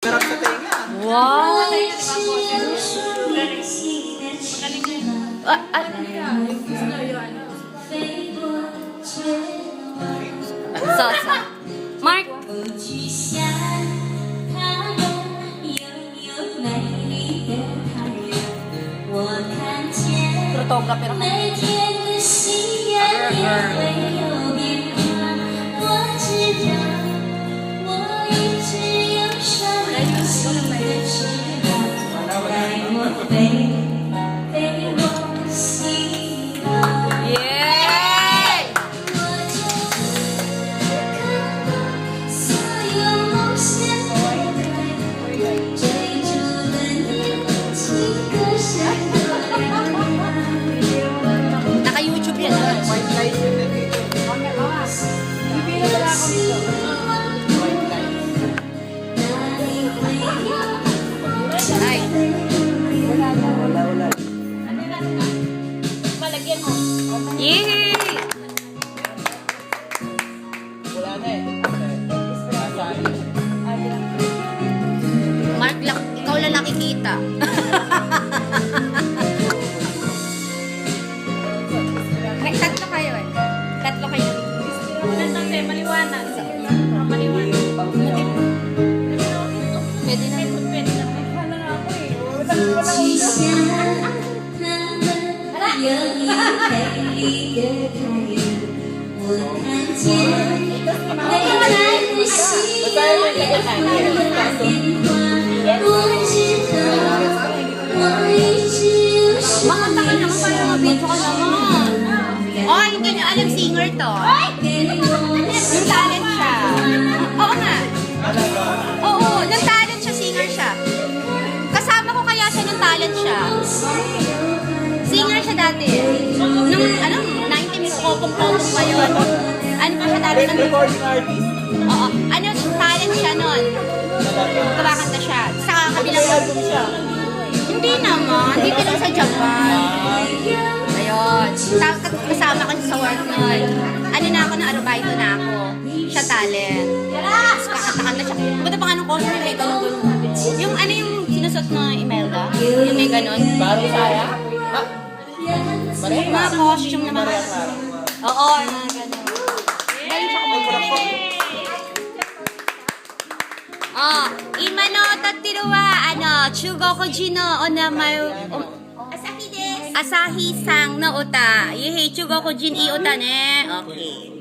Wow! Sosa. Mark. Photographer ako. Yay! Naka-YouTube yan. Ay. Palagyan mo. Yay! Mark, ikaw lang nakikita. Tatlo kayo eh. Tatlo kayo. Tatlo maliwanag. Maliwanag. Pwede na. Pwede na. Wala na ako eh. Makanta ka naman para mabito ka naman. Oh, hindi nyo alam singer to. Yung talent siya. Oo nga. Oo, yung talent siya, singer siya. Kasama ko kaya siya ng talent siya. Singer siya dati. Nung, 90 minutes kopong-kopong pa yun. Ano pa siya dati ng... Oo, talent siya nun. Kumakanta siya. Sa kabilang... Hindi naman. Dito lang sa Japan. Ayun. Kasama ko siya sa work nun. Na ako, na arubaito na ako. Siya talent. Kakanta-kanta siya. Buta pa nga nung costume, may ganun-ganun. Yung yung sinusot na Imelda? Yung may ganun? Baru saya? Mga costume na mga... Oo, mga ganun. Galing siya kumagulak. Oh, imano tattiruwa, Chugokuji no onamae Asahi-san no uta. Chugokuji i uta ne. Okay.